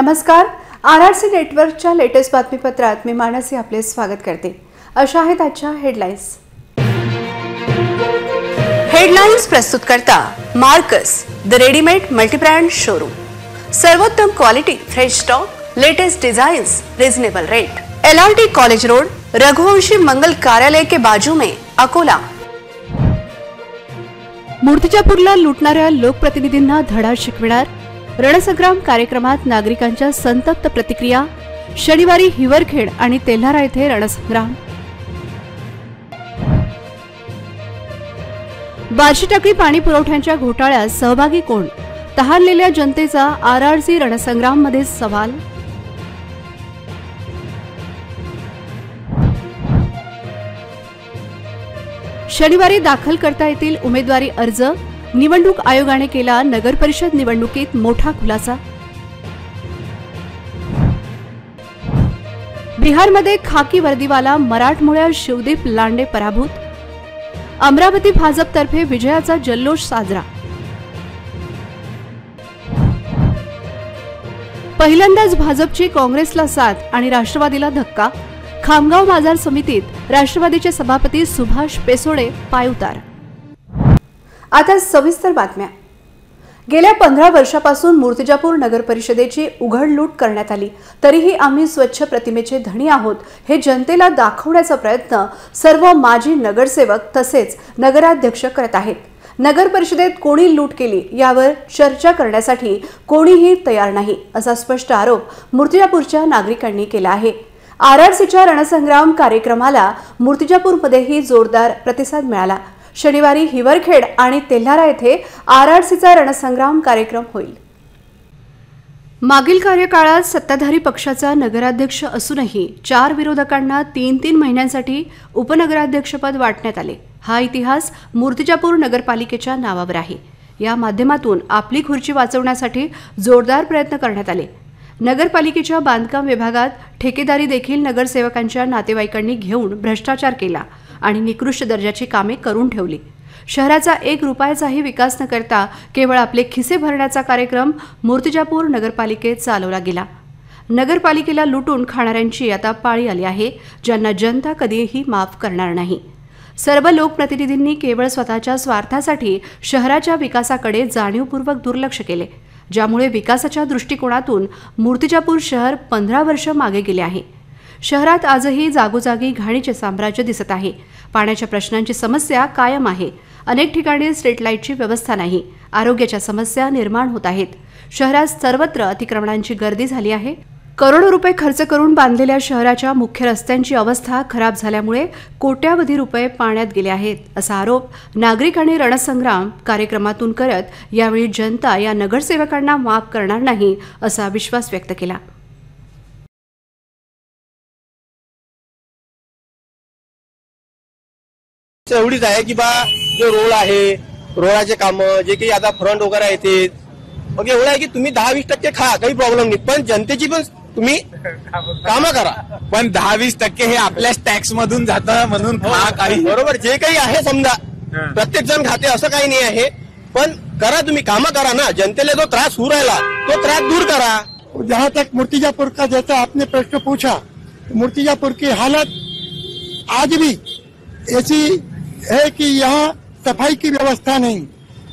नमस्कार, आरआरसी नेटवर्कच्या लेटेस्ट बातमीपत्रात मी मानसी आपले स्वागत करते। अशा आहेत आजच्या हेडलाइन्स प्रस्तुत करता Marcus the readymade multibrand showroom. सर्वोत्तम quality, fresh stock, latest designs, reasonable rate. LRT college road, Raghuvanshi मंगल कार्यालय के बाजू में, अकोला। मूर्तिजापूरला लुटणाऱ्या लोकप्रतिनिधींना धडा शिकविणार, रणसंग्राम कार्यक्रमात नागरिकांच्या संतप्त प्रतिक्रिया। शनिवारी हिवरखेड आणि तेल्हारा येथे रणसंग्राम। बार्शी टाकळी पाणी पुरवठ्याच्या घोटाळ्यात सहभागी कोण? तहानलेल्या जनतेचा आरआरसी रणसंग्राम मध्ये सवाल। शनिवारी दाखल करता येतील उमेदवारी अर्ज। निवडणूक आयोगाने केला नगर परिषद निवडणुकीत मोठा खुलासा। बिहारमध्ये खाकी वर्दीवाला मराठमोळ्या शिवदीप लांडे पराभूत। अमरावती भाजपतर्फे विजयाचा जल्लोष साजरा। पहिल्यांदाच भाजपची काँग्रेसला साथ आणि राष्ट्रवादीला धक्का। खामगाव बाजार समितीत राष्ट्रवादीचे सभापती सुभाष पेसोडे पायउतार। आता सविस्तर बातम्या। गेल्या 15 वर्षापासून मूर्तिजापूर नगर परिषदेची उघड लूट करण्यात आली, तरीही आम्ही स्वच्छ प्रतिमेचे धनी आहोत हे जनतेला दाखवण्याचा प्रयत्न सर्व माजी नगरसेवक तसेच नगराध्यक्ष करत आहेत। नगर परिषदेत कोणी लूट केली यावर चर्चा करण्यासाठी कोणीही तयार नाही, असा स्पष्ट आरोप मूर्तिजापूरच्या नागरिकांनी केला आहे। आरआरसीच्या रणसंग्राम कार्यक्रमाला मूर्तिजापूरमध्येही जोरदार प्रतिसाद मिळाला। शनिवारी हिवरखेड आणि तेल्हारा येथे आरआरसीचा रणसंग्राम कार्यक्रम होईल। मागील कार्यकाळात सत्ताधारी पक्षाचा नगराध्यक्ष असूनही 4 विरोधकांना 3-3 महिन्यांसाठी उपनगराध्यक्षपद वाटण्यात आले। हा इतिहास मूर्तिजापूर नगरपालिकेच्या नावावर आहे। या माध्यमातून आपली खुर्ची वाचवण्यासाठी जोरदार प्रयत्न करण्यात आले। नगरपालिकेच्या बांधकाम विभागात ठेकेदारी देखील नगरसेवकांच्या नातेवाईकांनी घेऊन भ्रष्टाचार केला आणि निकृष्ट दर्जाची कामे करून ठेवली। शहराचा 1 रुपयाचाही विकास न करता केवळ आपले खिसे भरण्याचा कार्यक्रम मूर्तिजापूर नगरपालिकेत चालवला गेला। नगरपालिकेला लुटून खाणाऱ्यांची आता पाळी आली आहे, ज्यांना जनता कधीही माफ करणार नाही। सर्व लोकप्रतिनिधींनी केवळ स्वतःच्या स्वार्थासाठी शहराच्या विकासाकडे जाणीवपूर्वक दुर्लक्ष केले, ज्यामुळे विकासाच्या दृष्टिकोनातून मूर्तिजापूर शहर 15 वर्ष मागे गेले आहे। शहरात आजही जागोजागी घाणीचे साम्राज्य दिसत आहे। पाण्याच्या प्रश्नांची समस्या कायम आहे। अनेक ठिकाणी स्ट्रीट लाईटची व्यवस्था नाही। आरोग्याच्या समस्या निर्माण होत आहेत। शहरात सर्वत्र अतिक्रमणांची गर्दी झाली आहे। करोडो रुपये खर्च करून बांधलेल्या शहराच्या मुख्य रस्त्यांची अवस्था खराब झाल्यामुळे कोट्यावधी रुपये पाण्यात गेले आहेत, असा आरोप नागरिकांनी रणसंग्राम कार्यक्रमातून करत यावेळी जनता या नगरसेवकांना माफ करणार नाही असा विश्वास व्यक्त केला। एवढीच आहे की बा जो रोड आहे, रोडाचे काम जे काही आता फ्रंट वगैरे येते, मग एवढं आहे की तुम्ही 10-20% खा, काही प्रॉब्लेम नाही, पण जनतेची पण तुम्ही कामं करा। पण 10-20% हे आपल्याच टॅक्स मधून जातं म्हणून काही बरोबर, जे काही आहे समजा प्रत्येक जण खाते असं काही नाही आहे, पण करा, तुम्ही कामं करा ना। जनतेला जो त्रास होऊ राहिला तो त्रास दूर करा। जहाँ तक मूर्तिजापुर का जैसा आपने प्रश्न पूछा, मूर्तिजापुर की हालत आज भी ऐसी है कि यहाँ सफाई की व्यवस्था नहीं,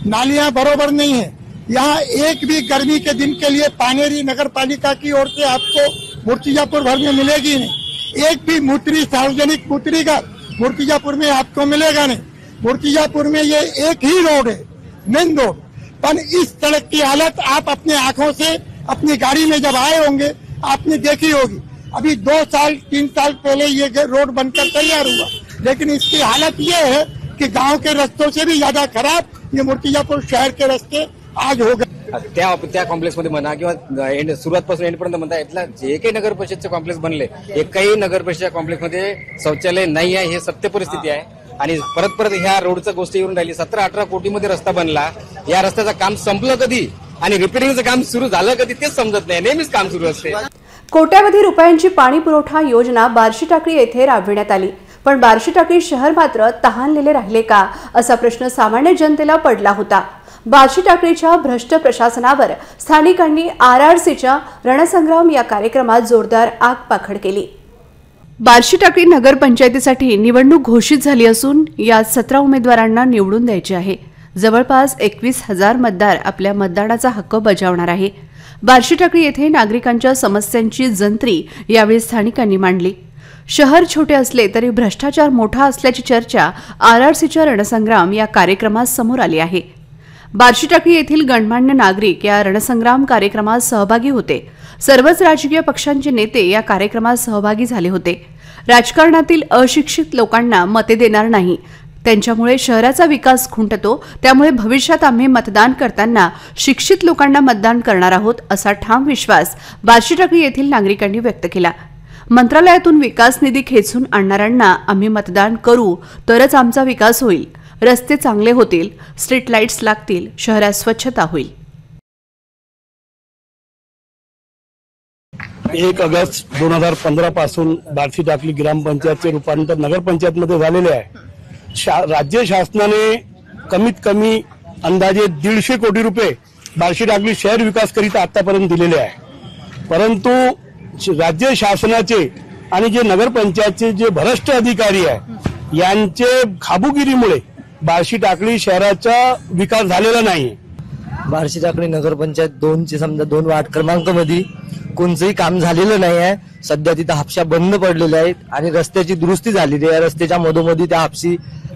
नालियां बरोबर नहीं है। यहाँ एक भी गर्मी के दिन के लिए पानेरी नगर पालिका की ओर से आपको मूर्तिजापुर भर में मिलेगी नहीं। एक भी मूत्री, सार्वजनिक मूत्री का मूर्तिजापुर में आपको मिलेगा नहीं। मूर्तिजापुर में ये एक ही रोड है, मेन रोड, पर इस सड़क की हालत आप अपने आंखों से अपनी गाड़ी में जब आए होंगे आपने देखी होगी। अभी 2 साल 3 साल पहले ये रोड बनकर तैयार हुआ, लेकिन इसकी हालत ये है कि गांव के रास्तों से भी ज्यादा खराब ये मूर्तिजापुर शहर के रास्ते आज हो गए। त्या कॉम्प्लेक्स मध्ये म्हणा किंवा सुरुवातपासून एंडपर्यंत म्हणता इथला जे काही नगर परिषदचे कॉम्प्लेक्स बनले, एकही नगर परिषद कॉम्प्लेक्स मध्ये शौचालय नाही आहे, हे सत्य परिस्थिती आहे। आणि परत ह्या रोडचं गोष्ट येऊन राहिली। 17-18 कोटीमध्ये रस्ता बनला, या रस्त्याचं काम संपलं कधी आणि रिपेअरिंगचं काम सुरू झालं कधी तेच समजत नाही। नेहमीच काम सुरू असते। कोट्यावधी रुपयांची पाणी पुरवठा योजना बार्शी टाकळी येथे राबविण्यात आली, पण बार्शी टाकळी शहर मात्र तहानलेले राहिले का असा प्रश्न सामान्य जनतेला पडला होता। बार्शी टाकळीच्या भ्रष्ट प्रशासनावर स्थानिकांनी RRCच्या रणसंग्राम या कार्यक्रमात जोरदार आगपाखड केली। बार्शी टाकळी नगरपंचायतीसाठी निवडणूक घोषित झाली असून यात 17 उमेदवारांना निवडून द्यायचे आहे। जवळपास 21,000 मतदार आपल्या मतदानाचा हक्क बजावणार आहे। बार्शी टाकळी येथे नागरिकांच्या समस्यांची जंत्री यावेळी स्थानिकांनी मांडली। शहर छोटे असले तरी भ्रष्टाचार मोठा असल्याची चर्चा RRCच्या रणसंग्राम या कार्यक्रमात समोर आली आहे। बार्शी टाकळी येथील गणमान्य नागरिक या रणसंग्राम कार्यक्रमात सहभागी होते। सर्वच राजकीय पक्षांचे नेते या कार्यक्रमात सहभागी झाले होते। राजकारणातील अशिक्षित लोकांना मते देणार नाही, त्यांच्यामुळे शहराचा विकास खुंटतो, त्यामुळे भविष्यात आम्ही मतदान करताना शिक्षित लोकांना मतदान करणार आहोत असा ठाम विश्वास बार्शी टाकळी येथील नागरिकांनी व्यक्त केला। मंत्रालयातून विकास निधी खेचून आणणाऱ्यांना आम्ही मतदान करू तरच आमचा विकास होईल, रस्ते चांगले होतील, स्ट्रीट लाईट्स लागतील, शहरात स्वच्छता होईल। 1 ऑगस्ट 2015 पासून बार्शी टाकळी ग्रामपंचायतचे रूपांतर नगरपंचायतमध्ये झालेले आहे। राज्य शासनाने कमीत कमी अंदाजे 150 कोटी रुपये बार्शी टाकळी शहर विकास करिता आतापर्यंत दिलेले आहे, परंतु राज्य शासनाचे आणि जे नगरपंचायतचे जे भ्रष्ट अधिकारी आहे यांचे खाबुगिरीमुळे बार्शी टाकळी शहराचा विकास झालेला नाही। बार्शी टाकळी नगरपंचायत 2चे समजा 2 वार्ड क्रमांकामध्ये कोणतेही काम झालेलं नाही आहे। सध्या तिथं हापशा बंद पडलेल्या आहेत आणि रस्त्याची दुरुस्ती झालेली आहे। रस्त्याच्या मधोमधी त्या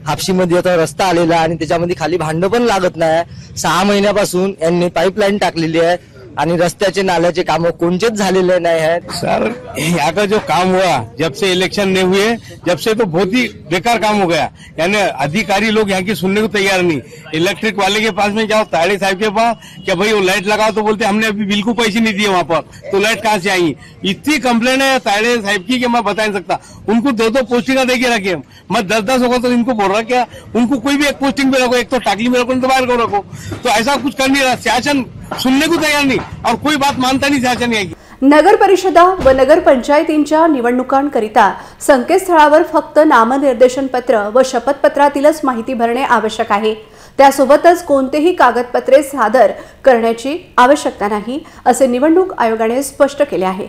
हापशीमध्ये आता रस्ता आलेला आहे आणि त्याच्यामध्ये खाली भांडं पण लागत नाही। 6 महिन्यापासून यांनी पाईपलाईन टाकलेली आहे आणि रस्त्याचे नाल्याचे काम कोणतेच झालेले नाही आहेत। सर, यहाँ का जो काम हुआ जब से इलेक्शन नहीं हुए, जब से तो बहुत ही बेकार काम हो गया। यानी अधिकारी लोग यहाँ की सुनने को तैयार नहीं। इलेक्ट्रिक वाले के पास में जाओ, ताड़े साहब के पास, क्या भाई वो लाइट लगाओ, तो बोलते हमने अभी बिल को पैसे नहीं दिए वहाँ पर, तो लाइट कहाँ से आएंगी। इतनी कंप्लेंट है ताड़े साहब की कि मैं बता नहीं सकता। उनको 2-2 पोस्टिंग दे के रखे, मैं 10-10 होगा तो इनको बोल रहा क्या उनको कोई भी एक पोस्टिंग पे रखो, एक तो टाकली में रखो, तो बाहर को रखो। तो ऐसा कुछ कर नहीं रहा शासन, सुनने को तैयार नहीं और कोई बात मानता नहीं शासन है। नगर परिषदा व नगर पंचायतींच्या निवडणुकांकरिता संकेतस्थळावर फक्त नामनिर्देशन पत्र व शपथपत्रातीलच माहिती भरणे आवश्यक आहे। त्यासोबतच कोणतेही कागदपत्रे सादर करण्याची आवश्यकता नाही, असे निवडणूक आयोगाने स्पष्ट केले आहे।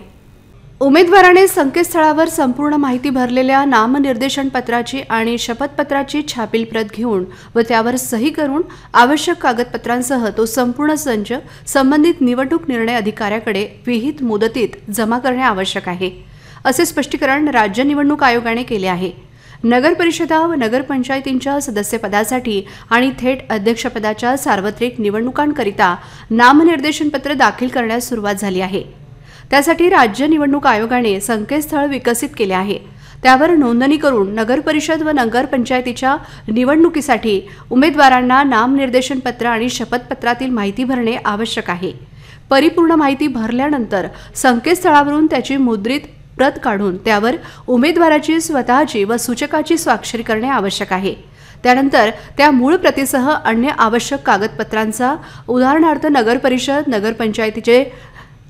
उमेदवाराने संकेतस्थळावर संपूर्ण माहिती भरलेल्या नामनिर्देशन पत्राची आणि शपथपत्राची छापील प्रत घेऊन व त्यावर सही करून आवश्यक कागदपत्रांसह तो संपूर्ण संच संबंधित निवडणूक निर्णय अधिकाऱ्याकडे विहित मुदतीत जमा करणे आवश्यक आहे, असे स्पष्टीकरण राज्य निवडणूक आयोगाने केले आहे। नगर परिषदा व नगरपंचायतींच्या सदस्यपदासाठी आणि थेट अध्यक्षपदाच्या सार्वत्रिक निवडणुकांकरिता नामनिर्देशन पत्र दाखल करण्यास सुरुवात झाली आहे। त्यासाठी राज्य निवडणूक आयोगाने संकेतस्थळ विकसित केले आहे। त्यावर नोंदणी करून नगर परिषद व नगरपंचायतीच्या निवडणुकीसाठी उमेदवारांना नामनिर्देशन पत्र आणि शपथपत्रातील माहिती भरणे आवश्यक आहे। परिपूर्ण माहिती भरल्यानंतर संकेतस्थळावरून त्याची मुद्रित प्रत काढून त्यावर उमेदवाराची स्वतःची व सूचकाची स्वाक्षरी करणे आवश्यक आहे। त्यानंतर त्या मूळ प्रतीसह अन्य आवश्यक कागदपत्रांचा उदाहरणार्थ नगर परिषद नगरपंचायतीचे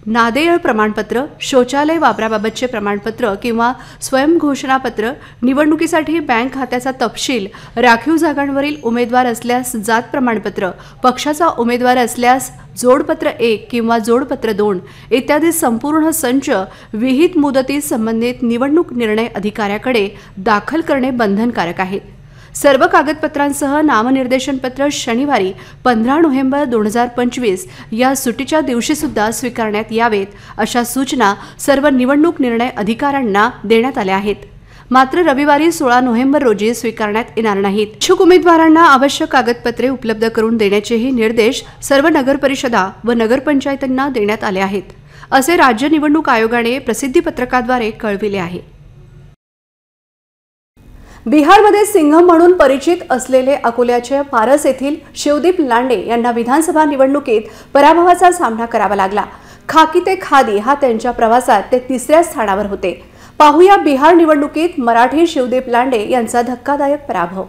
नादेय प्रमाणपत्र, शौचालय वापराबाबतचे प्रमाणपत्र किंवा स्वयंघोषणापत्र, निवडणुकीसाठी बँक खात्याचा तपशील, राखीव जागांवरील उमेदवार असल्यास जात प्रमाणपत्र, पक्षाचा उमेदवार असल्यास जोडपत्र 1 किंवा जोडपत्र 2 इत्यादी संपूर्ण संच विहित मुदतीत संबंधित निवडणूक निर्णय अधिकाऱ्याकडे दाखल करणे बंधनकारक आहे। सर्व कागदपत्रांसह नामनिर्देशन पत्र शनिवारी 15 नोव्हेंबर 2025 या सुट्टीच्या दिवशी सुद्धा स्वीकारण्यात यावेत, अशा सूचना सर्व निवडणूक निर्णय अधिकाऱ्यांना देण्यात आल्या आहेत। मात्र रविवारी 16 नोव्हेंबर रोजी स्वीकारण्यात येणार नाहीत। इच्छुक उमेदवारांना आवश्यक कागदपत्रे उपलब्ध करून देण्याचेही निर्देश सर्व नगर परिषदा व नगरपंचायतींना देण्यात आले आहेत, असे राज्य निवडणूक आयोगाने प्रसिद्धी पत्रकाद्वारे कळविले आहे। बिहारमध्ये सिंघम म्हणून परिचित असलेले अकोल्याच्या पारस येथील शिवदीप लांडे यांना विधानसभा निवडणुकीत पराभवाचा सामना करावा लागला। खाकी ते खादी हा त्यांच्या प्रवासात ते 3ऱ्या स्थानावर होते। पाहूया बिहार निवडणुकीत मराठी शिवदीप लांडे यांचा धक्कादायक पराभव।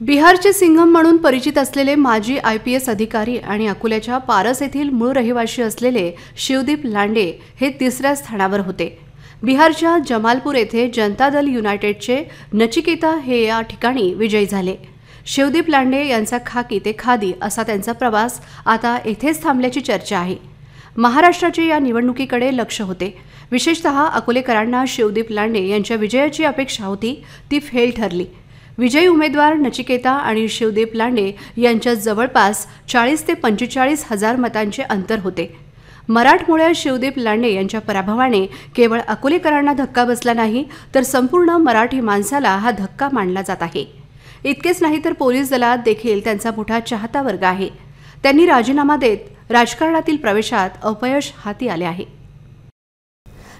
बिहारचे सिंघम म्हणून परिचित असलेले माजी IPS अधिकारी आणि अकोल्याच्या पारस येथील मूळ रहिवासी असलेले शिवदीप लांडे हे 3ऱ्या स्थानावर होते। बिहारच्या जमालपूर येथे जनता दल युनायटेडचे नचिकेता हे या ठिकाणी विजयी झाले। शिवदीप लांडे यांचा खाकी ते खादी असा त्यांचा प्रवास आता येथेच थांबल्याची चर्चा आहे. महाराष्ट्राचे या निवडणुकीकडे लक्ष होते. विशेषतः अकोलेकरांना शिवदीप लांडे यांच्या विजयाची अपेक्षा होती, ती फेल ठरली. विजयी उमेदवार नचिकेता आणि शिवदीप लांडे यांच्यात जवळपास 40 ते 45 हजार मतांचे अंतर होते. मराठमोळ्या शिवदीप लांडे यांच्या पराभवाने केवळ अकोलेकरांना धक्का बसला नाही, तर संपूर्ण मराठी माणसाला हा धक्का मानला जात आहे. इतकेच नाही तर पोलीस दलात देखील त्यांचा मोठा चाहता वर्ग आहे. त्यांनी राजीनामा देत राजकारणातील प्रवेशात अपयश हाती आले आहे.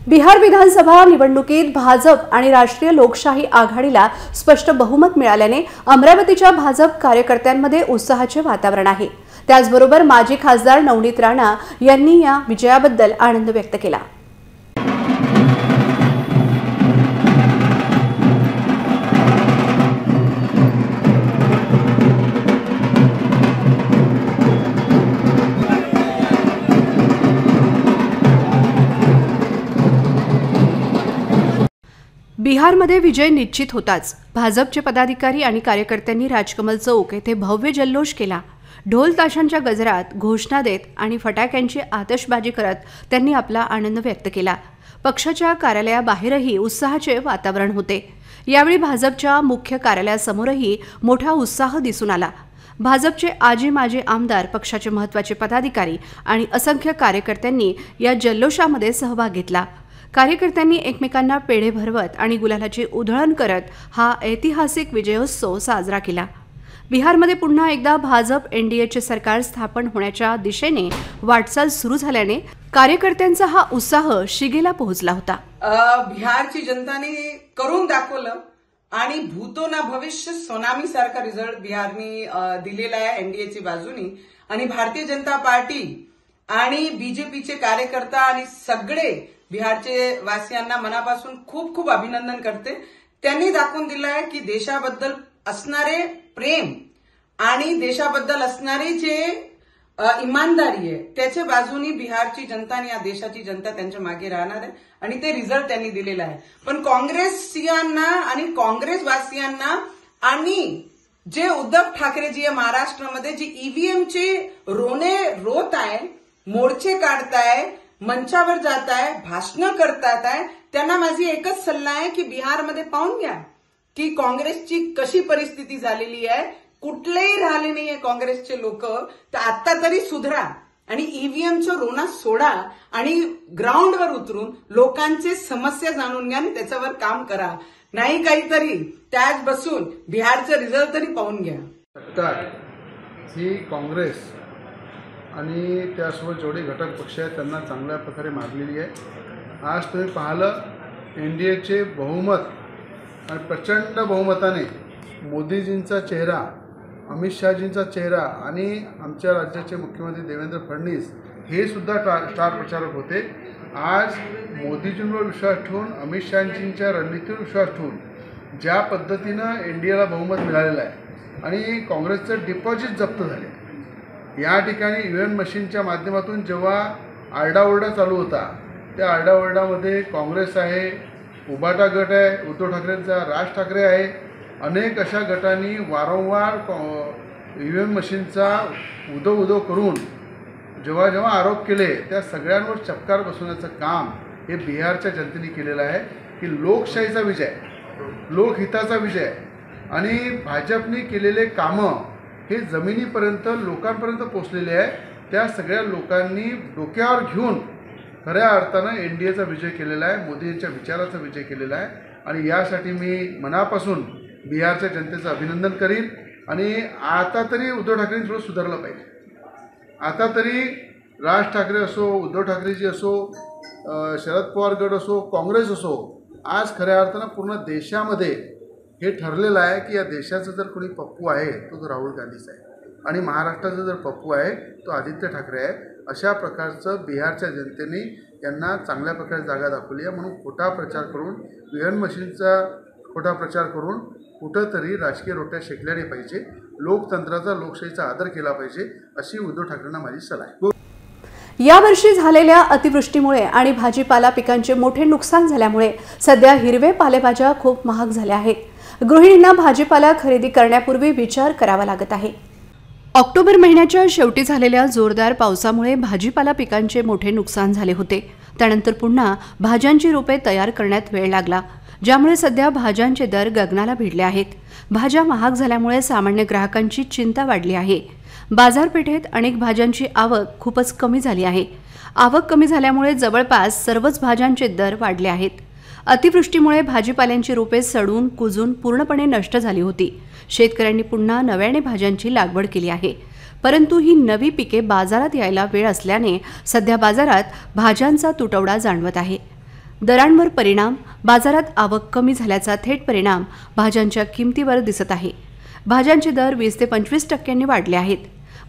बिहार विधानसभा निवडणुकीत भाजप आणि राष्ट्रीय लोकशाही आघाडीला स्पष्ट बहुमत मिळाल्याने अमरावतीच्या भाजप कार्यकर्त्यांमध्ये उत्साहाचे वातावरण आहे. त्याचबरोबर माजी खासदार नवनीत राणा यांनी या विजयाबद्दल आनंद व्यक्त केला. बिहारमध्ये विजय निश्चित होताच भाजपचे पदाधिकारी आणि कार्यकर्त्यांनी राजकमल चौक येथे भव्य जल्लोष केला. ढोल ताशांच्या गजरात घोषणा देत आणि फटाक्यांची आतषबाजी करत त्यांनी आपला आनंद व्यक्त केला. पक्षाच्या कार्यालयाबाहेरही उत्साहाचे वातावरण होते. यावेळी भाजपच्या मुख्य कार्यालयासमोरही मोठा उत्साह दिसून आला. भाजपचे आजी माजी आमदार, पक्षाचे महत्त्वाचे पदाधिकारी आणि असंख्य कार्यकर्त्यांनी या जल्लोषामध्ये सहभाग घेतला. कार्यकर्त्यांनी एकमेकांना पेढे भरवत आणि गुलालाची उधळण करत हा ऐतिहासिक विजयोत्सव साजरा केला. बिहारमध्ये पुन्हा एकदा भाजप एनडीएचे सरकार स्थापन होण्याच्या दिशेने वाटचाल सुरू झाल्याने कार्यकर्त्यांचा हा उत्साह शिगेला पोहोचला होता. बिहारची जनताने करून दाखवलं आणि भूतो ना भविष्य सोनामी सारखा रिझल्ट बिहारनी दिलेला आहे एनडीएची बाजूनी. आणि भारतीय जनता पार्टी आणि बीजेपीचे कार्यकर्ता आणि सगळे बिहारचे वासियांना मनापासून खूप खूप अभिनंदन करते. त्यांनी दाखवून दिलं आहे की देशाबद्दल असणारे प्रेम आणि देशाबद्दल असणारी जे इमानदारी आहे त्याच्या बाजूनी बिहारची जनता आणि या देशाची जनता त्यांच्या मागे राहणार आहे आणि ते रिझल्ट त्यांनी दिलेला आहे. पण काँग्रेसियांना आणि काँग्रेसवासियांना आणि जे उद्धव ठाकरेजी आहे महाराष्ट्रामध्ये जी ईव्हीएमचे रोने रोत आहे, मोर्चे काढताय, मंचावर जात आहे, भाषणं करतात आहे, त्यांना माझी एकच सल्ला आहे की बिहारमध्ये पाहून घ्या की काँग्रेसची कशी परिस्थिती झालेली आहे. कुठलेही राहिले नाहीये काँग्रेसचे लोक. तर आता तरी सुधरा आणि ईव्हीएमचं रोना सोडा आणि ग्राउंडवर उतरून लोकांचे समस्या जाणून घ्या आणि त्याच्यावर काम करा. नाही काहीतरी त्याच बसून बिहारचे रिझल्ट तरी पाहून घ्या. ही काँग्रेस आणि त्यासोबत जेवढे घटक पक्ष आहेत त्यांना चांगल्या प्रकारे मारलेली आहे. आज तुम्ही पाहिलं एनडीएचे बहुमत आणि प्रचंड बहुमताने मोदीजींचा चेहरा, अमित शहाजींचा चेहरा आणि आमच्या राज्याचे मुख्यमंत्री देवेंद्र फडणवीस हे सुद्धा स्टार प्रचारक होते. आज मोदीजींवर विश्वास ठेवून, अमित शहाजींच्या रणनीतीवर विश्वास ठेवून ज्या पद्धतीनं एनडीएला बहुमत मिळालेलं आहे आणि काँग्रेसचं डिपॉझिट जप्त झाले. या ठिकाणी ईव्हीएम मशीनच्या माध्यमातून जेव्हा आरडाओरडा चालू होता त्या आरडाओरडामध्ये काँग्रेस आहे, उभाटा गट आहे, उद्धव ठाकरेंचा राज ठाकरे आहे, अनेक अशा गटांनी वारंवार ईव्हीएम मशीनचा उदो करून जेव्हा जेव्हा आरोप केले त्या सगळ्यांवर चपकार बसवण्याचं काम हे बिहारच्या जनतेने केलेलं आहे. की लोकशाहीचा विजय, लोकहिताचा विजय आणि भाजपने केलेले कामं हे जमिनीपर्यंत लोकांपर्यंत पोचलेले आहे. त्या सगळ्या लोकांनी डोक्यावर घेऊन खऱ्या अर्थानं एनडीएचा विजय केलेला आहे, मोदींच्या विचाराचा विजय केलेला आहे. आणि यासाठी मी मनापासून बिहारच्या जनतेचं अभिनंदन करीन. आणि आता तरी उद्धव ठाकरेंनी थोडं सुधारलं पाहिजे. आता तरी राज ठाकरे असो, उद्धव ठाकरेजी असो, शरद पवार गट असो, काँग्रेस असो, आज खऱ्या अर्थानं पूर्ण देशामध्ये हे ठरलेलं आहे की या देशाचं जर कोणी पप्पू आहे तो राहुल गांधीच आहे आणि महाराष्ट्राचा जर पप्पू आहे तो आदित्य ठाकरे आहे. अशा प्रकारचं बिहारच्या जनतेने यांना चांगल्या प्रकारे जागा दाखवली आहे. म्हणून खोटा प्रचार करून, ईव्हीएम मशीनचा खोटा प्रचार करून कुठंतरी राजकीय रोट्या शेकल्या नाही पाहिजे. लोकतंत्राचा, लोकशाहीचा आदर केला पाहिजे अशी उद्धव ठाकरेंना माझी सलाह आहे. यावर्षी झालेल्या अतिवृष्टीमुळे आणि भाजीपाला पिकांचे मोठे नुकसान झाल्यामुळे सध्या हिरवे पालेभाज्या खूप महाग झाल्या आहेत। गृहिणींना भाजीपाला खरेदी करण्यापूर्वी विचार करावा लागत आहे। ऑक्टोबर महिन्याच्या शेवटी झालेल्या जोरदार पावसामुळे भाजीपाला पिकांचे मोठे नुकसान झाले होते। त्यानंतर पुन्हा भाज्यांची रोपे तयार करण्यात वेळ लागला, ज्यामुळे सध्या भाज्यांचे दर गगनाला भिडले आहेत। भाज्या महाग झाल्यामुळे सामान्य ग्राहकांची चिंता वाढली आहे। बाजारपेठेत अनेक भाज्यांची आवक खूपच कमी झाली आहे। आवक कमी झाल्यामुळे जवळपास सर्वच भाज्यांचे दर वाढले आहेत। अतिवृष्टीमुळे भाजीपाल्यांची रोपे सडून कुजून पूर्णपणे नष्ट झाली होती। शेतकऱ्यांनी पुन्हा नव्याने भाज्यांची लागवड केली आहे, परंतु ही नवी पिके बाजारात यायला वेळ असल्याने सध्या बाजारात भाज्यांचा तुटवडा जाणवत आहे। दरांवर परिणाम, बाजारात आवक कमी झाल्याचा थेट परिणाम भाज्यांच्या किमतीवर दिसत आहे। भाज्यांचे दर 20 ते 25% वाढले आहेत।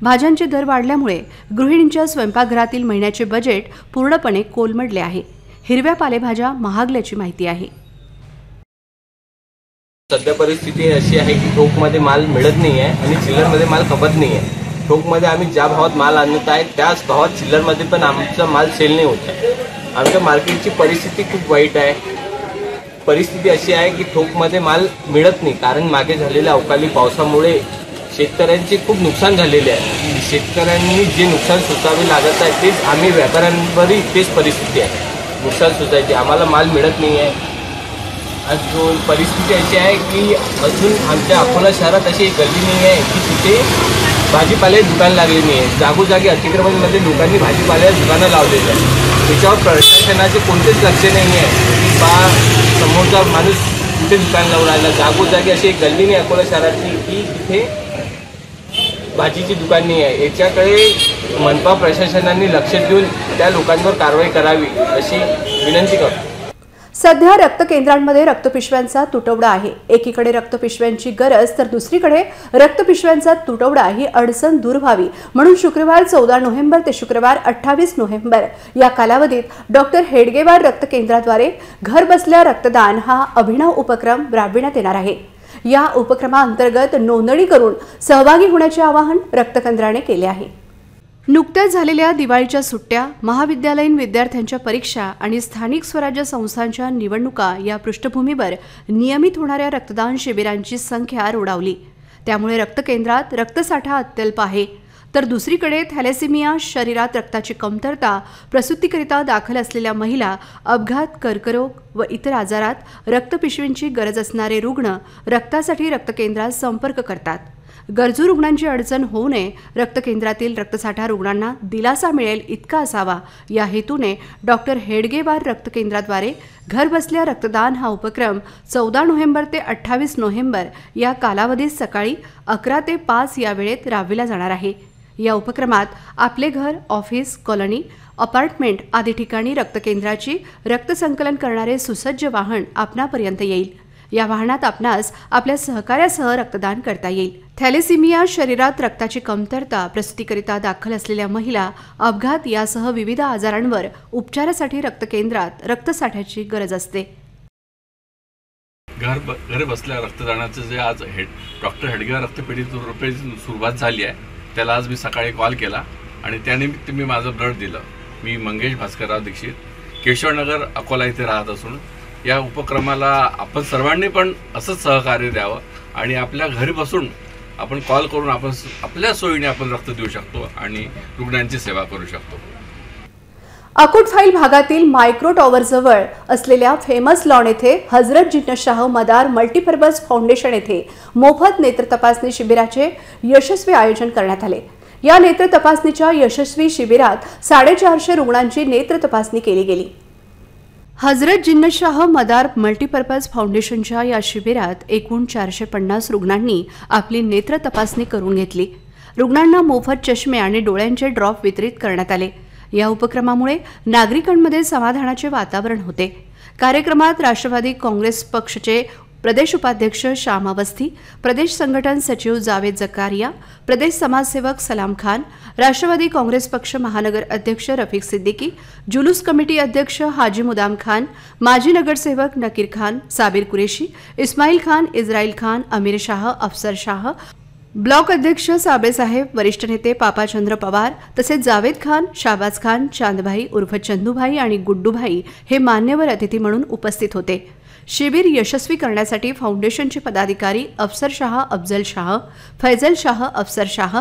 भाज्यांचे दर वाढल्यामुळे गृहिणींच्या स्वयंपाकघरातील महिन्याचे बजेट पूर्णपणे कोलमडले आहे। हिरव्या पालेभाज्या महागल्याची माहिती आहे। सध्या परिस्थिती अशी आहे की ठोकमध्ये माल मिळत नाही आहे आणि चिल्लरमध्ये माल खपत नाही आहे। ठोकमध्ये आम्ही ज्या भावात माल आणत आहे त्याच भावात चिल्लरमध्ये पण आमचा माल सेल नाही होत आहे। आमच्या मार्केटची परिस्थिती खूप वाईट आहे। परिस्थिती अशी आहे की ठोकमध्ये माल मिळत नाही, कारण मागे झालेल्या अवकाळी पावसामुळे शेतकऱ्यांचे खूप नुकसान झालेले आहे। शेतकऱ्यांनी जे नुकसान सोसावे लागत आहे तेच आम्ही व्यापाऱ्यांवरही तेच परिस्थिती आहे, नुकसान सोसायची। आम्हाला माल मिळत नाही आहे। अजून परिस्थिती अशी आहे की अजून आमच्या अकोला शहरात अशी एक गल्ली नाही आहे की तिथे भाजीपाले दुकान लागले नाही आहे। जागोजागी अतिक्रमणमध्ये लोकांनी भाजीपाल्याची दुकानं लावलेली आहे। त्याच्यावर प्रशासनाचे कोणतेच लक्ष नाही आहे की बा समोरचा माणूस कुठे दुकान लावून राहिला। जागोजागी अशी एक गल्ली नाही अकोला शहरातली की तिथे भाजीची दुकान नाही आहे। याच्याकडे मनपा प्रशासनाने लक्ष देऊन त्या लोकांवर कारवाई करावी अशी विनंती करतो। सध्या रक्त केंद्रांमध्ये रक्तपिशव्यांचा तुटवडा आहे। एकीकडे रक्तपिशव्यांची गरज तर दुसरीकडे रक्तपिशव्यांचा तुटवडा ही अडचण दूर व्हावी म्हणून शुक्रवार 14 नोव्हेंबर ते शुक्रवार 28 नोव्हेंबर या कालावधीत डॉक्टर हेडगेवार रक्त केंद्राद्वारे घरबसल्या रक्तदान हा अभिनव उपक्रम राबविण्यात येणार आहे। या उपक्रमाअंतर्गत नोंदणी करून सहभागी होण्याचे आवाहन रक्त केंद्राने केले आहे। नुकत्याच झालेल्या दिवाळीच्या सुट्ट्या, महाविद्यालयीन विद्यार्थ्यांच्या परीक्षा आणि स्थानिक स्वराज्य संस्थांच्या निवडणुका या पृष्ठभूमीवर नियमित होणाऱ्या रक्तदान शिबिरांची संख्या रोडावली। त्यामुळे रक्तकेंद्रात रक्तसाठा अत्यल्प आहे, तर दुसरीकडे थॅलेसेमिया, शरीरात रक्ताची कमतरता, प्रसूतीकरिता दाखल असलेल्या महिला, अपघात, कर्करोग व इतर आजारात रक्तपिशवींची गरज असणारे रुग्ण रक्तासाठी रक्तकेंद्रात संपर्क करतात। गरजू रुग्णांची अडचण होऊ नये, रक्तकेंद्रातील रक्तसाठा रुग्णांना दिलासा मिळेल इतका असावा या हेतूने डॉक्टर हेडगेवार रक्त केंद्राद्वारे घरबसल्या रक्तदान हा उपक्रम 14 नोव्हेंबर ते 28 नोव्हेंबर या कालावधीत सकाळी 11 ते 5 या वेळेत राबविला जाणार आहे। या उपक्रमात आपले घर, ऑफिस, कॉलनी, अपार्टमेंट आदी ठिकाणी रक्तकेंद्राची रक्तसंकलन करणारे सुसज्ज वाहन आपणापर्यंत येईल। या वाहनात आपणास आपल्या सहकार्यासह रक्तदान करता येईल। थॅलेसेमिया, शरीरात रक्ताची कमतरता, प्रसूतीकरिता दाखल असलेल्या महिला, अपघात यासह विविध आजारांवर उपचारासाठी रक्तकेंद्रात रक्तसाठ्याची गरज असते। घर बसल्या रक्तदानाचं जे आज डॉक्टर हेडगेवार रक्तपेढी रुपयाची सुरुवात झाली आहे, त्याला आज मी सकाळी कॉल केला आणि त्यानिमित्त मी माझं ब्लड दिलं। मी मंगेश भास्करराव दीक्षित, केशवनगर, अकोला इथे राहत असून या उपक्रमाला आपण सर्वांनी पण असंच सहकार्य द्यावं आणि आपल्या घरी बसून आपण कॉल करून आपण आपल्या सोयीने आपण रक्त देऊ शकतो आणि रुग्णांची सेवा करू शकतो। अकोटफाईल भागातील मायक्रो टॉवर जवळ असलेल्या फेमस लॉन येथे हजरत जिन्नतशाह मदार मल्टीपर्पज फाउंडेशन येथे मोफत नेत्र तपासणी शिबिराचे यशस्वी आयोजन करण्यात आले। या नेत्र तपासणीच्या यशस्वी शिबिरात 450 रुग्णांची नेत्र तपासणी केली गेली। हजरत जिन्नतशाह मदार मल्टीपर्पज फाउंडेशनच्या या शिबिरात एकूण 450 रुग्णांनी आपली नेत्र तपासणी करून घेतली। रुग्णांना मोफत चष्मे आणि डोळ्यांचे ड्रॉप वितरित करण्यात आले। या उपक्रमामुळे नागरिकांमध्ये समाधानाचे वातावरण होते। कार्यक्रमात राष्ट्रवादी काँग्रेस पक्षाचे प्रदेश उपाध्यक्ष श्याम अवस्थी, प्रदेश संघटन सचिव जावेद जकारिया, प्रदेश समाजसेवक सलाम खान, राष्ट्रवादी काँग्रेस पक्ष महानगर अध्यक्ष रफिक सिद्दीकी, जुलूस कमिटी अध्यक्ष हाजी मुदाम खान, माजी नगरसेवक नकीर खान, साबिर कुरेशी, इस्माईल खान, इस्राईल खान, अमीर शाह, अफसर शाह, ब्लॉक अध्यक्ष साबळेसाहेब, वरिष्ठ नेते पापाचंद्र पवार तसेच जावेद खान, शाहबाज खान, चांदभाई उर्फ चंदूभाई आणि गुड्डूभाई हे मान्यवर अतिथी म्हणून उपस्थित होते। शिबिर यशस्वी करण्यासाठी फाउंडेशनचे पदाधिकारी अफसर शाह, अफजल शाह, फैजल शाह, अफसर शाह,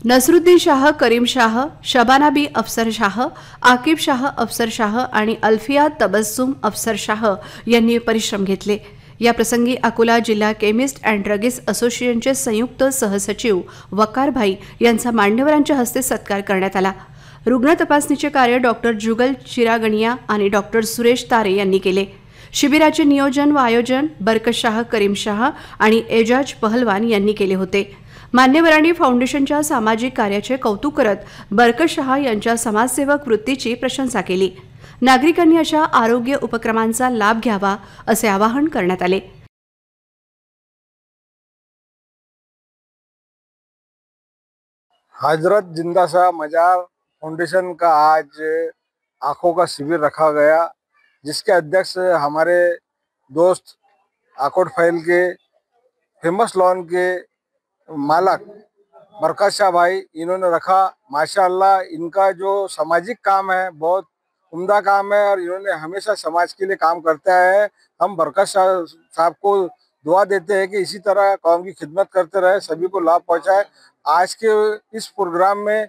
नसरुद्दीन शाह, करीम शाह, शबाना बी अफसर शाह, आकिब शाह अफसर शाह आणि अल्फिया तबस्सुम अफसर शाह यांनी परिश्रम घेतले। या प्रसंगी अकोला जिल्हा केमिस्ट अँड ड्रगिस्ट असोसिएशनचे संयुक्त सहसचिव वकार भाई यांचा मान्यवरांच्या हस्ते सत्कार करण्यात आला। रुग्ण तपासणीचे कार्य डॉक्टर जुगल चिरागणिया आणि डॉक्टर सुरेश तारे यांनी केले। शिबिराचे नियोजन व आयोजन बरकत शाह, करीम शाह आणि एजाज पहलवान यांनी केले होते। मान्यवरांनी फाउंडेशनच्या सामाजिक कार्याचे कौतुक करत बरकत शाह यांच्या समाजसेवक वृत्तीची प्रशंसा केली। नागरिकांनी अशा आरोग्य उपक्रमांचा लाभ घ्यावा असे आवाहन करण्यात आले। हजरत जिंदा शाह मजार फाउंडेशन का आज आंखों का शिविर रखा गया, जिसके अध्यक्ष हमारे दोस्त आकोट फाइल के फेमस लॉन के मालक बरकत शाह भाई इन्होंने रखा। माशाअल्लाह इनका जो सामाजिक काम है बहुत उम्दा काम है और इन्होंने हमेशा समाज के लिए काम करता है। हम बरकत शाह साहब को दुआ देते हैं कि इसी तरह कौम की खिदमत करते रहे, सभी को लाभ पहुंचाए। आज के इस प्रोग्राम में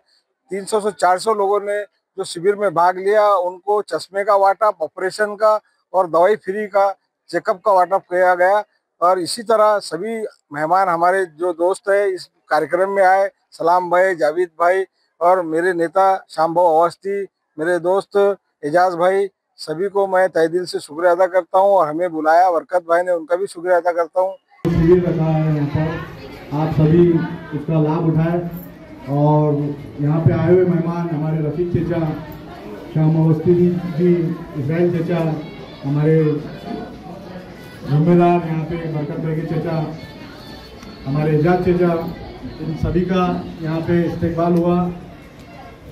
300 से 400 लोगों ने जो शिविर में भाग लिया, उनको चश्मे का वाटप, ऑपरेशन का और दवाई फ्री का चेकअप का वाटप किया गया। और इसी तरह सभी मेहमान हमारे जो दोस्त है इस कार्यक्रम में आए, सलाम भाई, जावेद भाई और मेरे नेता शाम्भव अवस्थी, मेरे दोस्त एजाज भाई, सभी को मैं तहे दिल से शुक्रिया अदा करता हूँ। और हमें बुलाया बरकत भाई ने, उनका भी शुक्रिया अदा करता हूँ। शिविर रखा है यहाँ पर, आप सभी उसका लाभ उठाएं। और यहाँ पे आए हुए मेहमान हमारे रफीक चचा, शाम अवस्थी जी, इसराइल चचा, हमारे जिम्मेदार यहाँ पे बरकत भाई के चचा, हमारे एजाज चचा, इन सभी का यहाँ पे इस्तेकबाल हुआ।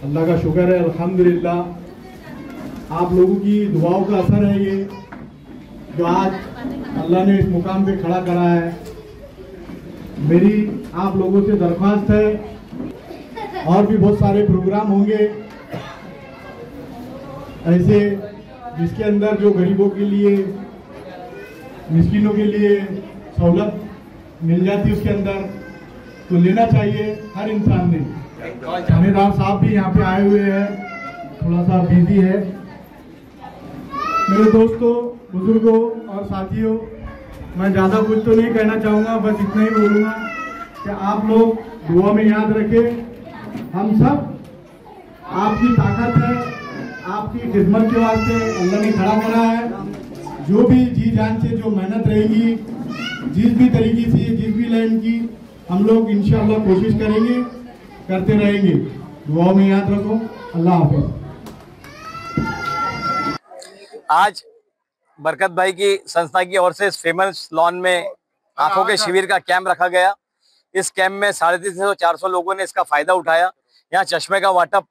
अल्लाह का शुक्र है, अल्हम्दुलिल्लाह। आप लोगों की दुआओं का असर है ये जो आज अल्लाह ने इस मुकाम पे खड़ा करा है। मेरी आप लोगों से दरख्वास्त है, और भी बहुत सारे प्रोग्राम होंगे ऐसे जिसके अंदर जो गरीबों के लिए, मिस्किनों के लिए सहूलत मिल जाती, उसके अंदर तो लेना चाहिए हर इंसान ने। थानेदार साहब भी यहाँ पे आए हुए हैं, थोड़ा सा बिजी है। मेरे दोस्तों, बुजुर्गों और साथियों, मैं ज़्यादा कुछ तो नहीं कहना चाहूँगा, बस इतना ही बोलूँगा कि आप लोग दुआ में याद रखें। हम सब आपकी ताकत है, आपकी खिदमत के वास्ते अल्लाह ने खड़ा करा है। जो भी जी जान से जो मेहनत रहेगी, जिस भी तरीके से, जिस भी लाइन की, हम लोग इंशाअल्लाह कोशिश करेंगे, करते रहेंगे। दुआओं में याद रखो। अल्लाह हाफिज। आज बरकत भाई की संस्था की ओर से इस फेमस लॉन में आंखों के शिविर का कैंप रखा गया। इस कैंप में 350 से 400 लोगों ने इसका फायदा उठाया। यहाँ चश्मे का वाटप,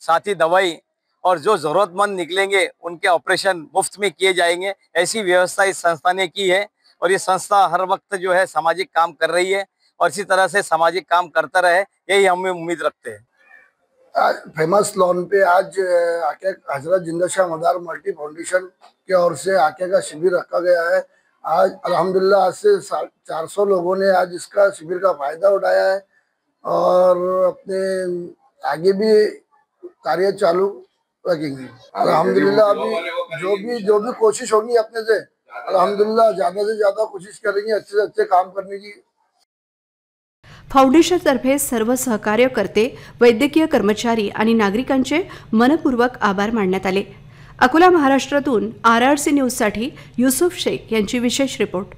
साथ ही दवाई और जो जरूरतमंद निकलेंगे उनके ऑपरेशन मुफ्त में किए जाएंगे। ऐसी व्यवस्था इस संस्था ने की है और ये संस्था हर वक्त जो है सामाजिक काम कर रही है और इसी तरह से सामाजिक काम करता रहे, यही हम उम्मीद रखते हैं। आज फेमस लॉन पे आज आके हजरत जिंदा शाह मजार मल्टी फाउंडेशन की ओर से आके का शिविर रखा गया है। आज अल्हम्दुलिल्लाह आज से 400 लोगों ने आज इसका शिविर का फायदा उठाया है और अपने आगे भी कार्य चालू रखेंगे। अल्हम्दुलिल्लाह अभी जो भी कोशिश होगी अपने से, अल्हम्दुलिल्लाह ज्यादा से ज्यादा कोशिश करेंगे अच्छे से अच्छे काम करने की। फाउंडेशनतर्फे सर्व सहकार्य करते, वैद्यकीय कर्मचारी आणि नागरिकांचे मनपूर्वक आभार मानण्यात आले। अकोला महाराष्ट्रातून RRC न्यूजसाठी युसुफ शेख यांची विशेष रिपोर्ट।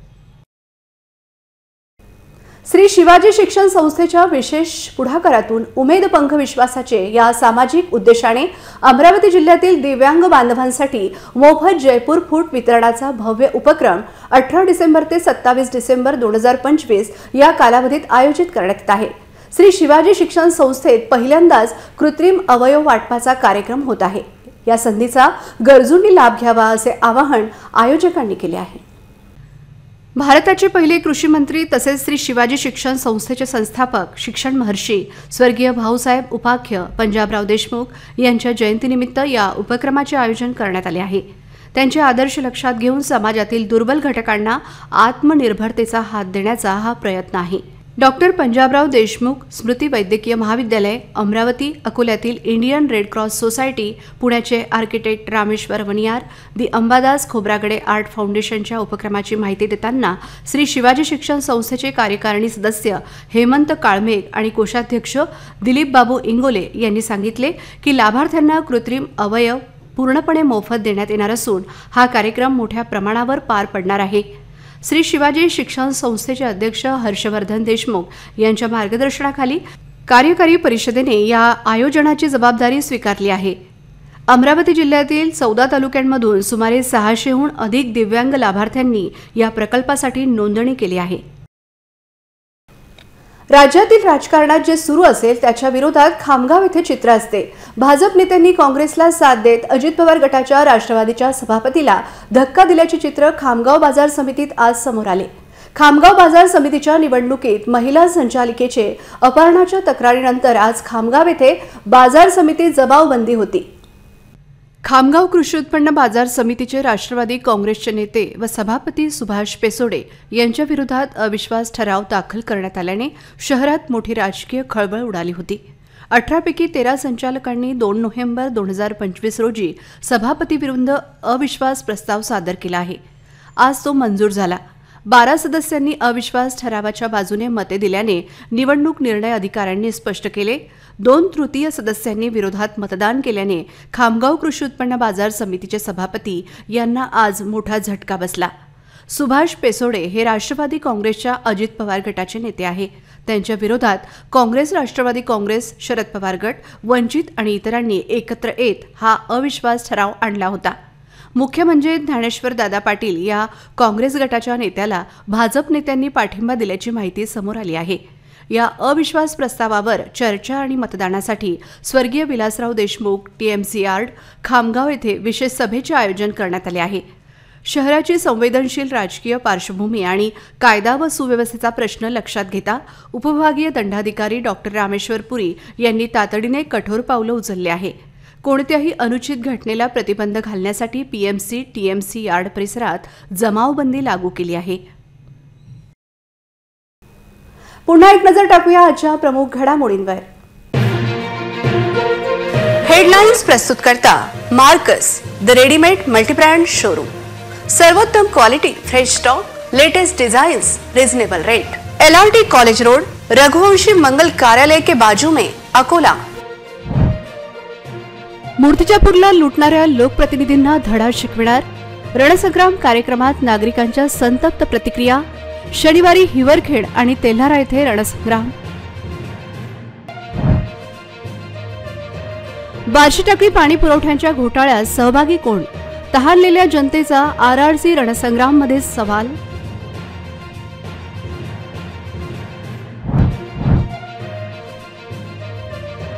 श्री शिवाजी शिक्षण संस्थेच्या विशेष पुढाकारातून उमेद पंख विश्वासाचे या सामाजिक उद्देशाने अमरावती जिल्ह्यातील दिव्यांग बांधवांसाठी मोफत जयपूर फूट वितरणाचा भव्य उपक्रम 18 डिसेंबर ते 27 डिसेंबर 2025 या कालावधीत आयोजित करण्यात येत आहे। श्री शिवाजी शिक्षण संस्थेत पहिल्यांदाच कृत्रिम अवयव वाटपाचा कार्यक्रम होत आहे। या संधीचा गरजूंनी लाभ घ्यावा असे आवाहन आयोजकांनी केले आहे। भारताचे पहिले कृषी मंत्री तसेच श्री शिवाजी शिक्षण संस्थेचे संस्थापक शिक्षण महर्षी स्वर्गीय भाऊसाहेब उपाख्य पंजाबराव देशमुख यांच्या जयंतीनिमित्त या उपक्रमाचे आयोजन करण्यात आले आहे। त्यांचे आदर्श लक्षात घेऊन समाजातील दुर्बल घटकांना आत्मनिर्भरतेचा हात देण्याचा हा प्रयत्न आहे। डॉक्टर पंजाबराव देशमुख स्मृती वैद्यकीय महाविद्यालय अमरावती, अकोल्यातील इंडियन रेड क्रॉस सोसायटी, पुण्याचे आर्किटेक्ट रामेश्वर वनियार, दी अंबादास खोब्रागडे आर्ट फाउंडेशनच्या उपक्रमाची माहिती देताना श्री शिवाजी शिक्षण संस्थेचे कार्यकारिणी सदस्य हेमंत काळमेघ आणि कोषाध्यक्ष दिलीप बाबू इंगोले यांनी सांगितले की लाभार्थ्यांना कृत्रिम अवयव पूर्णपणे मोफत देण्यात येणार असून हा कार्यक्रम मोठ्या प्रमाणावर पार पडणार आहे। श्री शिवाजी शिक्षण संस्थेचे अध्यक्ष हर्षवर्धन देशमुख यांच्या मार्गदर्शनाखाली कार्यकारी परिषदेने या आयोजनाची जबाबदारी स्वीकारली आहे। अमरावती जिल्ह्यातील 14 तालुक्यांमधून सुमारे 600हून अधिक दिव्यांग लाभार्थ्यांनी या प्रकल्पासाठी नोंदणी केली आहे। राज्यातील राजकारणात जे सुरू असेल त्याच्या विरोधात खामगाव येथे चित्र असते। भाजप नेत्यांनी काँग्रेसला साथ देत अजित पवार गटाच्या राष्ट्रवादीच्या सभापतीला धक्का दिल्याचे चित्र खामगाव बाजार समितीत आज समोर आले। खामगाव बाजार समितीच्या निवडणुकीत महिला संचालिकेचे अपहरणाच्या तक्रारीनंतर आज खामगाव येथे बाजार समितीत जमावबंदी होती। खामगाव कृषी उत्पन्न बाजार समितीचे राष्ट्रवादी काँग्रेसचे नेते व सभापती सुभाष पेसोडे यांच्या विरोधात अविश्वास ठराव दाखल करण्यात आल्याने शहरात मोठी राजकीय खळबळ उडाली होती। 18 पैकी 13 संचालकांनी 2 नोव्हेंबर 2025 रोजी सभापतीविरुद्ध अविश्वास प्रस्ताव सादर केला आहे। आज तो मंजूर झाला। 12 सदस्यांनी अविश्वास ठरावाच्या बाजूने मते दिल्याने निवडणूक निर्णय अधिकाऱ्यांनी स्पष्ट केले। 2/3 सदस्यांनी विरोधात मतदान केल्याने खामगाव कृषी उत्पन्न बाजार समितीचे सभापती यांना आज मोठा झटका बसला। सुभाष पेसोडे हे राष्ट्रवादी काँग्रेसच्या अजित पवार गटाचे नेते आहे। त्यांच्या विरोधात काँग्रेस, राष्ट्रवादी काँग्रेस, शरद पवार गट, वंचित आणि इतरांनी एकत्र येत हा अविश्वास ठराव आणला होता। मुख्य म्हणजे ज्ञानेश्वर दादा पाटील या काँग्रेस गटाच्या नेत्याला भाजप नेत्यांनी पाठिंबा दिल्याची माहिती समोर आली आहे। या अविश्वास प्रस्तावावर चर्चा आणि मतदानासाठी स्वर्गीय विलासराव देशमुख टीएमसी यार्ड खामगाव येथे विशेष सभेचे आयोजन करण्यात आले आहे। शहराची संवेदनशील राजकीय पार्श्वभूमी आणि कायदा व सुव्यवस्थेचा प्रश्न लक्षात घेता उपविभागीय दंडाधिकारी डॉक्टर रामेश्वर पुरी यांनी तातडीने कठोर पावलं उचलले आहे। कोणत्याही अनुचित घटनेला प्रतिबंध घालण्यासाठी पीएमसी टीएमसी यार्ड परिसरात जमावबंदी लागू केली आहे। पुन्हा एक नजर टाकूया आजच्या प्रमुख घडामोडींवर। हेडलाइन्स प्रस्तुत करता Marcus the readymade multibrand showroom. सर्वोत्तम quality, fresh stock, latest designs, reasonable rate. LRT college road, Raghuvanshi मंगल कार्यालय के बाजू में, अकोला। मूर्तिजापूरला लुटणाऱ्या लोकप्रतिनिधींना धडा शिकविणार, रणसंग्राम कार्यक्रमात नागरिकांच्या संतप्त प्रतिक्रिया। शनिवारी हिवरखेड आणि तेल्हारा येथे रणसंग्राम। बार्शी टाकळी पाणी पुरवठ्याच्या घोटाळ्यात सहभागी कोण? तहानलेल्या जनतेचा RRC रणसंग्राम मध्ये सवाल।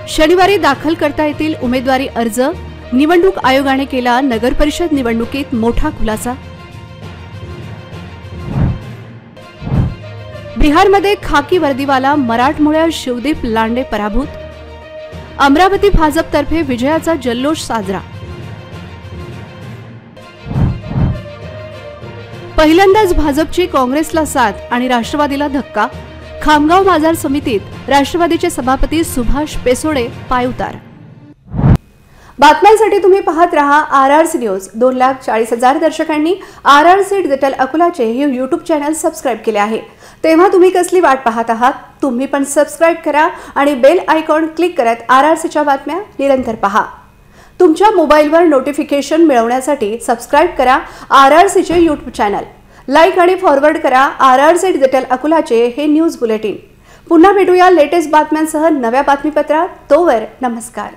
शनिवारी दाखल करता येतील उमेदवारी अर्ज। निवडणूक आयोगाने केला नगरपरिषद निवडणुकीत मोठा खुलासा। बिहारमध्ये खाकी वर्दीवाला मराठमोळ्या शिवदीप लांडे पराभूत। अमरावती भाजपतर्फे विजयाचा जल्लोष साजरा। पहिल्यांदाच भाजपची काँग्रेसला साथ आणि राष्ट्रवादीला धक्का। खामगाव बाजार समितीत राष्ट्रवादीचे सभापती सुभाष पेसोडे पायउतार। बातम्यांसाठी तुम्ही पाहत रहा RRC न्यूज। 2,40,000 दर्शकांनी RRC डिजिटल अकोलाचे हे YouTube चॅनल सबस्क्राइब केले आहे। तेव्हा तुम्ही कसली वाट पाहत आहात? तुम्ही पण सबस्क्राइब करा आणि बेल आयकॉन क्लिक करत RRCच्या बातम्या निरंतर पहा। तुमच्या मोबाईलवर नोटिफिकेशन मिळवण्यासाठी सबस्क्राइब करा RRCचे YouTube चॅनल। लाईक आणि फॉरवर्ड करा RRC डिजिटल अकोलाचे हे न्यूज बुलेटिन। पुन्हा भेटूया लेटेस्ट बातम्यांसह नव्या बातमीपत्रात। तोवर नमस्कार।